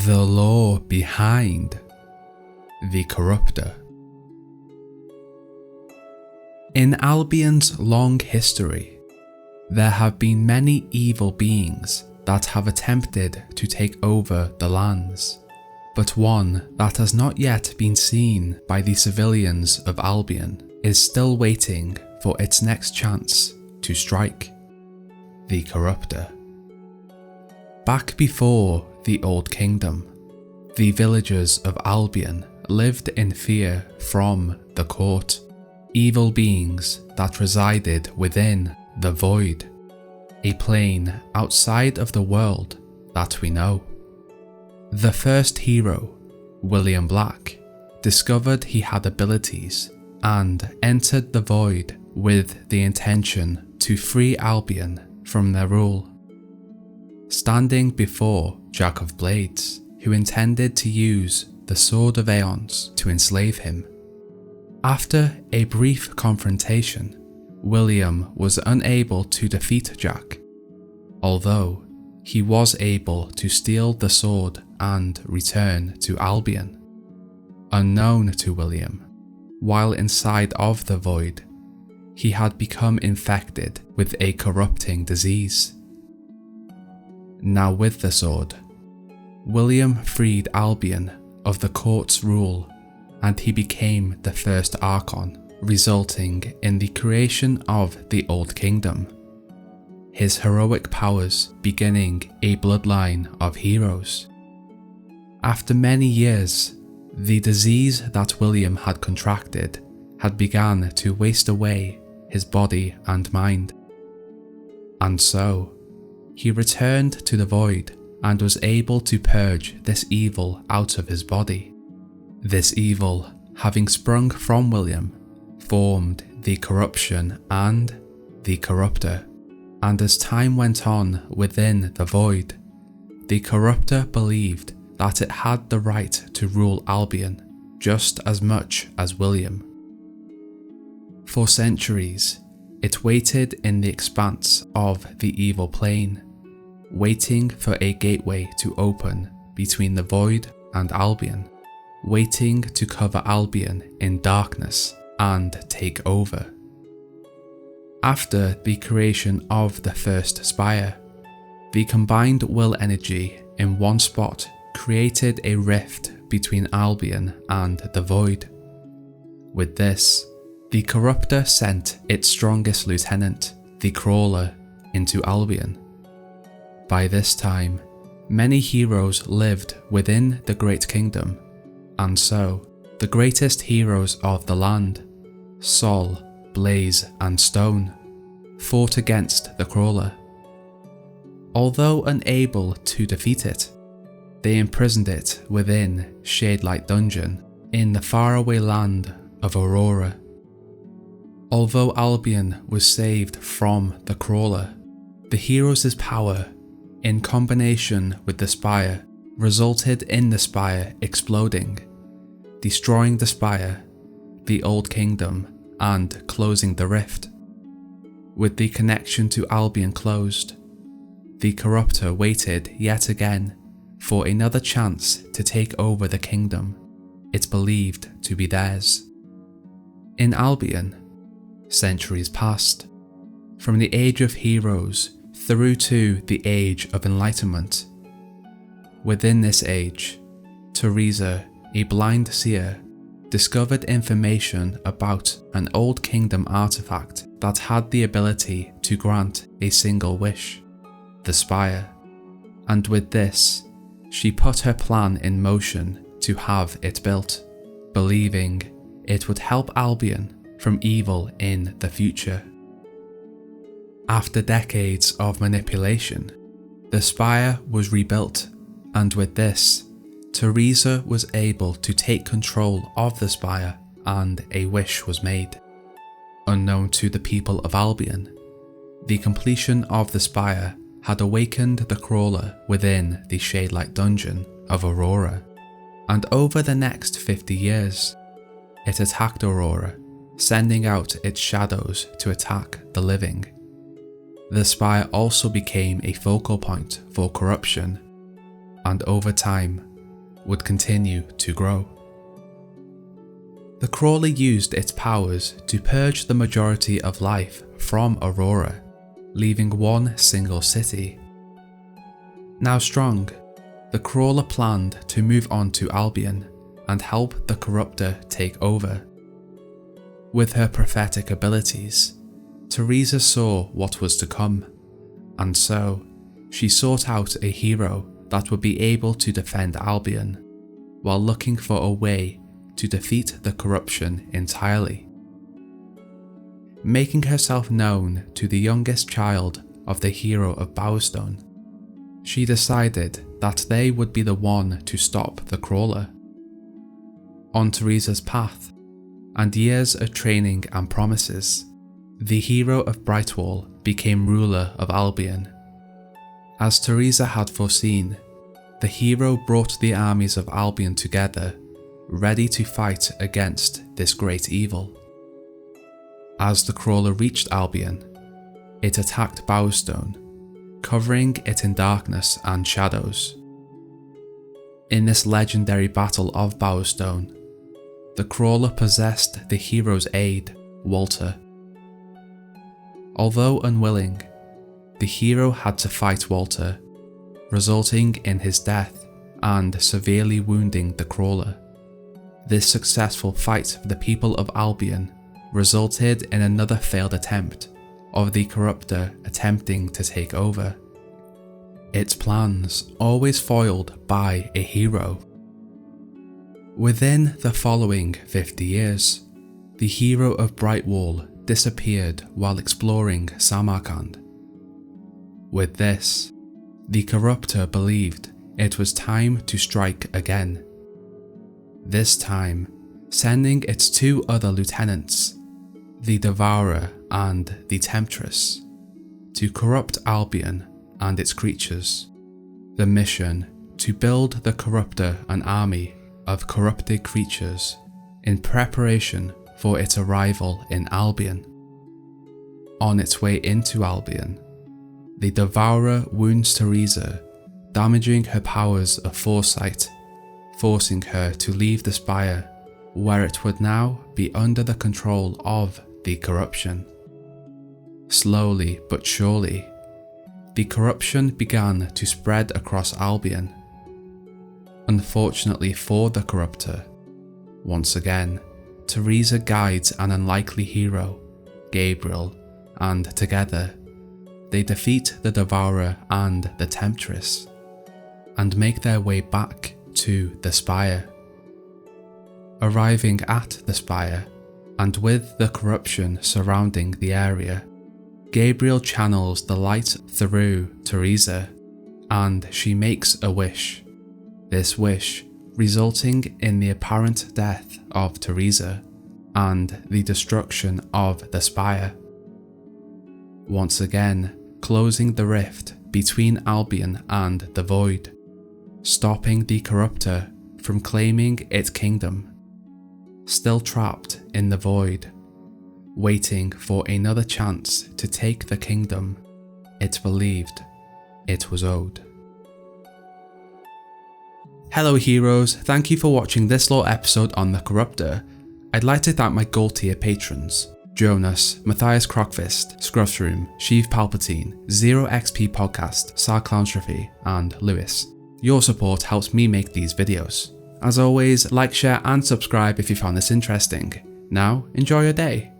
The lore behind the Corruptor. In Albion's long history, there have been many evil beings that have attempted to take over the lands, but one that has not yet been seen by the civilians of Albion is still waiting for its next chance to strike: the Corruptor. Back before the Old Kingdom, the villagers of Albion lived in fear from the court, evil beings that resided within the Void, a plane outside of the world that we know. The first hero, William Black, discovered he had abilities and entered the Void with the intention to free Albion from their rule. Standing before Jack of Blades, who intended to use the Sword of Aeons to enslave him. After a brief confrontation, William was unable to defeat Jack, although he was able to steal the sword and return to Albion. Unknown to William, while inside of the Void, he had become infected with a corrupting disease. Now with the sword, William freed Albion of the court's rule, and he became the first Archon, resulting in the creation of the Old Kingdom. His heroic powers beginning a bloodline of heroes. After many years, the disease that William had contracted had begun to waste away his body and mind. And so, he returned to the Void and was able to purge this evil out of his body. This evil, having sprung from William, formed the Corruption and the Corruptor, and as time went on within the Void, the Corruptor believed that it had the right to rule Albion just as much as William. For centuries, it waited in the expanse of the evil plane, waiting for a gateway to open between the Void and Albion, waiting to cover Albion in darkness and take over. After the creation of the first Spire, the combined will energy in one spot created a rift between Albion and the Void. With this, the Corruptor sent its strongest lieutenant, the Crawler, into Albion. By this time, many heroes lived within the Great Kingdom, and so, the greatest heroes of the land, Sol, Blaze and Stone, fought against the Crawler. Although unable to defeat it, they imprisoned it within Shadelight Dungeon in the faraway land of Aurora. Although Albion was saved from the Crawler, the heroes' power, in combination with the Spire, resulted in the Spire exploding, destroying the Spire, the Old Kingdom, and closing the rift. With the connection to Albion closed, the Corruptor waited yet again for another chance to take over the kingdom it believed to be theirs. In Albion, centuries passed, from the Age of Heroes through to the Age of Enlightenment. Within this age, Teresa, a blind seer, discovered information about an Old Kingdom artifact that had the ability to grant a single wish, the Spire, and with this, she put her plan in motion to have it built, believing it would help Albion from evil in the future. After decades of manipulation, the Spire was rebuilt, and with this, Teresa was able to take control of the Spire and a wish was made. Unknown to the people of Albion, the completion of the Spire had awakened the Crawler within the Shadelight Dungeon of Aurora, and over the next 50 years, it attacked Aurora, sending out its shadows to attack the living. The Spire also became a focal point for corruption, and over time, would continue to grow. The crawler used its powers to purge the majority of life from Aurora, leaving one single city. Now strong, the crawler planned to move on to Albion and help the Corruptor take over. With her prophetic abilities, Theresa saw what was to come, and so she sought out a hero that would be able to defend Albion, while looking for a way to defeat the corruption entirely. Making herself known to the youngest child of the hero of Bowstone, she decided that they would be the one to stop the crawler. On Theresa's path, and years of training and promises, the hero of Brightwall became ruler of Albion. As Theresa had foreseen, the hero brought the armies of Albion together, ready to fight against this great evil. As the crawler reached Albion, it attacked Bowstone, covering it in darkness and shadows. In this legendary battle of Bowstone, the crawler possessed the hero's aide, Walter. Although unwilling, the hero had to fight Walter, resulting in his death and severely wounding the crawler. This successful fight for the people of Albion resulted in another failed attempt of the Corruptor attempting to take over. Its plans always foiled by a hero. Within the following 50 years, the hero of Brightwall disappeared while exploring Samarkand. With this, the Corruptor believed it was time to strike again. This time, sending its two other lieutenants, the Devourer and the Temptress, to corrupt Albion and its creatures. The mission to build the Corruptor an army of corrupted creatures in preparation for its arrival in Albion. On its way into Albion, the Devourer wounds Theresa, damaging her powers of foresight, forcing her to leave the Spire, where it would now be under the control of the corruption. Slowly but surely, the corruption began to spread across Albion. Unfortunately for the Corruptor, once again, Theresa guides an unlikely hero, Gabriel, and together, they defeat the Devourer and the Temptress, and make their way back to the Spire. Arriving at the Spire, and with the corruption surrounding the area, Gabriel channels the light through Theresa, and she makes a wish. This wish resulting in the apparent death of Theresa and the destruction of the Spire. Once again, closing the rift between Albion and the Void, stopping the Corruptor from claiming its kingdom. Still trapped in the Void, waiting for another chance to take the kingdom it believed it was owed. Hello heroes, thank you for watching this little episode on the Corruptor. I'd like to thank my gold tier patrons: Jonas, Mathias Croqvist, Scruffshroom, Sheev Palpatine, ZeroXP Podcast, Sarclownstrophe, and Lewis. Your support helps me make these videos. As always, like, share and subscribe if you found this interesting. Now, enjoy your day.